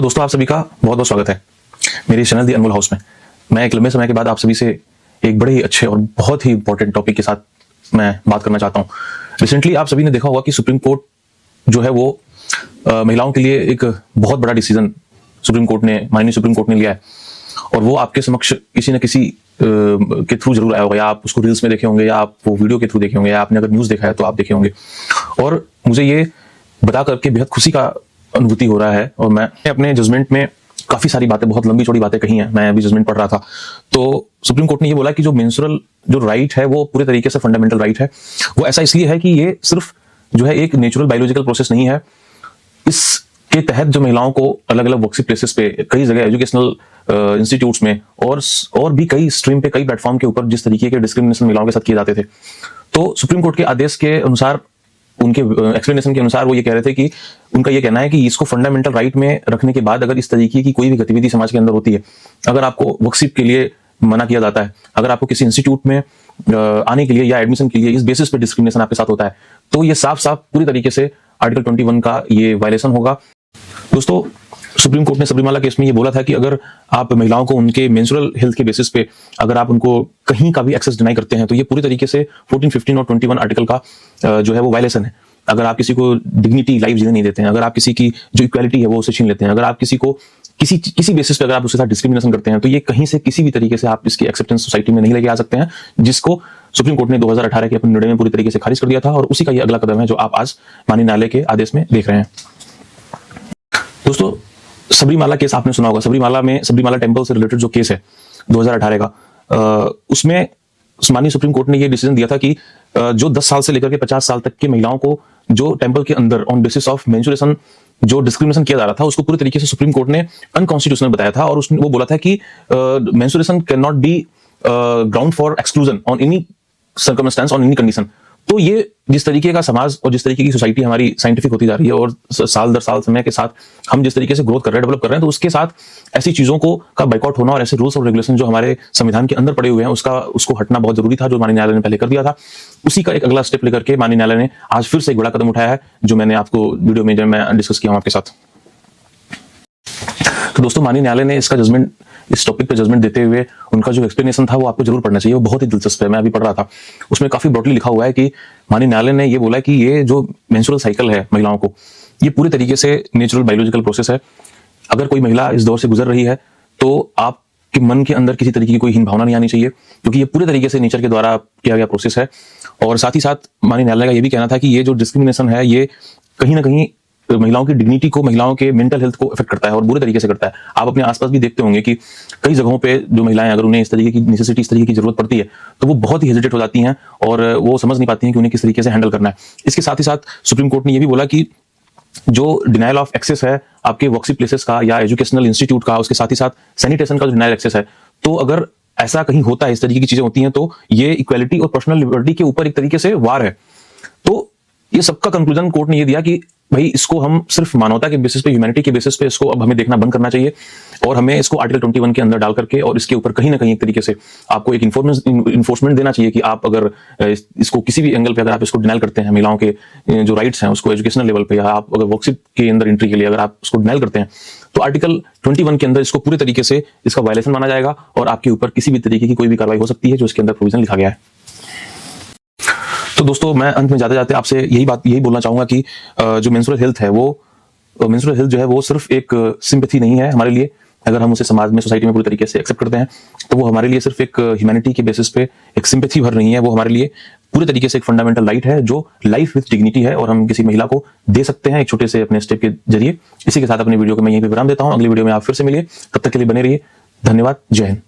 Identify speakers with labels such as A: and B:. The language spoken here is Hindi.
A: तो दोस्तों, आप सभी का बहुत बहुत स्वागत है मेरे चैनल दी अनमोल हाउस में। मैं एक लंबे समय के बाद आप सभी से एक बड़े ही अच्छे और बहुत ही इंपॉर्टेंट टॉपिक के साथ मैं बात करना चाहता हूं। रिसेंटली आप सभी ने देखा होगा कि सुप्रीम कोर्ट जो है वो महिलाओं के लिए एक बहुत बड़ा डिसीजन माननीय सुप्रीम कोर्ट ने लिया है, और वो आपके समक्ष किसी न किसी के थ्रू जरूर आया होगा, या आप उसको रील्स में देखे होंगे, या आप वो वीडियो के थ्रू देखे होंगे, या आपने अगर न्यूज देखा है तो आप देखे होंगे। और मुझे ये बता करके बेहद खुशी का अनुभूति हो रहा है, और मैं अपने जजमेंट में काफी सारी बातें, बहुत लंबी चौड़ी बातें कही हैं। मैं अभी जजमेंट पढ़ रहा था, तो सुप्रीम कोर्ट ने ये बोला कि जो मेंस्ट्रुअल जो राइट है वो पूरे तरीके से फंडामेंटल राइट है। वो ऐसा इसलिए है कि ये सिर्फ जो है एक नेचुरल बायोलॉजिकल प्रोसेस नहीं है। इसके तहत जो महिलाओं को अलग अलग वर्क प्लेसेस पे, कई जगह एजुकेशनल इंस्टीट्यूट्स में और भी कई स्ट्रीम पे, कई प्लेटफॉर्म के ऊपर जिस तरीके के डिस्क्रिमिनेशन महिलाओं के साथ किए जाते थे, तो सुप्रीम कोर्ट के आदेश के अनुसार, उनके एक्सप्लेनेशन के अनुसार वो ये कह रहे थे कि उनका ये कहना है कि इसको फंडामेंटल राइट में रखने के बाद अगर इस तरीके की कोई भी गतिविधि समाज के अंदर होती है, अगर आपको वर्कशिप के लिए मना किया जाता है, अगर आपको किसी इंस्टीट्यूट में आने के लिए या एडमिशन के लिए इस बेसिस पे डिस्क्रिमिनेशन आपके साथ होता है, तो ये साफ साफ पूरी तरीके से आर्टिकल 21 का ये वायलेशन होगा। दोस्तों, सुप्रीम कोर्ट ने सबरीमाला केस में ये बोला था कि अगर आप महिलाओं को उनके मेंस्ट्रुअल हेल्थ के बेसिस पे अगर आप उनको कहीं का भी एक्सेस डिनाई करते हैं, तो ये पूरी तरीके से 14, 15 और 21 आर्टिकल का जो है वो वायलेशन है। अगर आप किसी को डिग्निटी लाइफ जीने नहीं देते हैं, अगर आप किसी की जो इक्वालिटी है वो उसे छीन लेते हैं, अगर आप किसी को किसी बेसिस पे अगर आप उसके साथ डिस्क्रिमिनेशन करते हैं, तो ये कहीं से किसी भी तरीके से आप इसकी एक्सेप्टेंस सोसाइटी में नहीं लेके आ सकते हैं, जिसको सुप्रीम कोर्ट ने 2018 के अपने निर्णय में पूरी तरीके से खारिज कर दिया था, और उसी का ये अगला कदम है जो आप आज माननीय न्यायालय के आदेश में देख रहे हैं। दोस्तों, सबरीमाला केस आपने सुना होगा। सबरीमाला टेम्पल से रिलेटेड जो केस है 2018 का, उसमें माननीय सुप्रीम कोर्ट ने ये डिसीजन दिया था कि जो 10 साल से लेकर के 50 साल तक की महिलाओं को जो टेम्पल के अंदर ऑन बेसिस ऑफ मेंस्ट्रुएशन जो डिस्क्रिमिनेशन किया जा रहा था, उसको पूरी तरीके से सुप्रीम कोर्ट ने अनकॉन्स्टिट्यूशनल बताया था, और उसने वो बोला था कि menstruation can not be ground for exclusion on any circumstance, on any condition. तो ये जिस तरीके का समाज और जिस तरीके की सोसाइटी हमारी साइंटिफिक होती जा रही है, और साल दर साल समय के साथ हम जिस तरीके से ग्रोथ कर रहे हैं, डेवलप कर रहे हैं, तो उसके साथ ऐसी चीजों का बाइकआउट होना और ऐसे रूल्स और रेगुलेशन जो हमारे संविधान के अंदर पड़े हुए हैं, उसको हटना बहुत जरूरी था, जो माननीय न्यायालय ने पहले कर दिया था। उसी का एक अगला स्टेप लेकर के माननीय न्यायालय ने आज फिर से एक बड़ा कदम उठाया है, जो मैंने आपको वीडियो में मैं डिस्कस किया हूं आपके साथ। तो दोस्तों, माननीय न्यायालय ने इस टॉपिक पे जजमेंट देते हुए उनका जो एक्सप्लेनेशन था वो आपको जरूर पढ़ना चाहिए, वो बहुत ही दिलचस्प है। मैं अभी पढ़ रहा था, उसमें काफी ब्रॉडली लिखा हुआ है कि माननीय न्यायालय ने ये बोला कि ये जो मेंस्ट्रुअल साइकिल है महिलाओं को, ये पूरी तरीके से नेचुरल बायोलॉजिकल प्रोसेस है। अगर कोई महिला इस दौर से गुजर रही है, तो आपके मन के अंदर किसी तरीके की कोई हीन भावना नहीं आनी चाहिए, क्योंकि ये पूरे तरीके से नेचर के द्वारा किया गया प्रोसेस है। और साथ ही साथ माननीय न्यायालय का ये भी कहना था कि ये जो डिस्क्रिमिनेशन है, ये कहीं ना कहीं महिलाओं की डिग्निटी को, महिलाओं के मेंटल हेल्थ को इफेक्ट करता है, और बुरे तरीके से करता है। आप अपने आसपास भी देखते होंगे कि कई जगहों पे जो महिलाएं, अगर उन्हें इस तरीके की नेसेसिटी, इस तरीके की जरूरत पड़ती है, तो वो बहुत ही हेजिटेट हो जाती हैं, और वो समझ नहीं पाती हैं कि उन्हें किस तरीके से हैंडल करना है। इसके साथ ही साथ सुप्रीम कोर्ट ने ये भी बोला कि जो डिनायल ऑफ एक्सेस है आपके वर्कशिप प्लेसेस का या एजुकेशनल इंस्टीट्यूट का, उसके साथ ही साथ सैनिटेशन का जो डिनायल एक्सेस है, तो अगर ऐसा कहीं होता है, इस तरीके की चीजें होती हैं, तो ये इक्वालिटी और पर्सनल लिबर्टी के ऊपर एक तरीके से वार है। तो ये सबका कंक्लूजन कोर्ट ने ये दिया कि भाई इसको हम सिर्फ मानवता के बेसिस पे, ह्यूमैनिटी के बेसिस पे इसको अब हमें देखना बंद करना चाहिए, और हमें इसको आर्टिकल 21 के अंदर डाल करके और इसके ऊपर कहीं ना कहीं एक तरीके से आपको एक इन्फोर्समेंट देना चाहिए कि आप अगर इसको किसी भी एंगल पे अगर आप इसको डिनाइल करते हैं, महिलाओं के जो राइट्स हैं उसको एजुकेशनल लेवल पे, या आप अगर वर्कशिप के अंदर एंट्री के लिए अगर आप उसको डिनाइल करते हैं, तो आर्टिकल 21 के अंदर इसको पूरे तरीके से इसका वायलेशन माना जाएगा, और आपके ऊपर किसी भी तरीके की कोई भी कार्रवाई हो सकती है, जो इसके अंदर प्रोविजन लिखा गया है। तो दोस्तों, मैं अंत में जाते जाते आपसे यही बोलना चाहूंगा कि जो मेंस्ट्रुअल हेल्थ है, वो मेंस्ट्रुअल हेल्थ जो है वो सिर्फ एक सिंपैथी नहीं है हमारे लिए। अगर हम उसे समाज में, सोसाइटी में पूरी तरीके से एक्सेप्ट करते हैं, तो वो हमारे लिए सिर्फ एक ह्यूमैनिटी के बेसिस पे एक सिंपैथी भर नहीं है, वो हमारे लिए पूरी तरीके से एक फंडामेंटल राइट है, जो लाइफ विद डिग्निटी है, और हम किसी महिला को दे सकते हैं एक छोटे से अपने स्टेप के जरिए। इसी के साथ अपनी वीडियो को मैं यहीं पे विराम देता हूं। अगली वीडियो में आप फिर से मिलिए, तब तक के लिए बने रहिए। धन्यवाद। जय हिंद।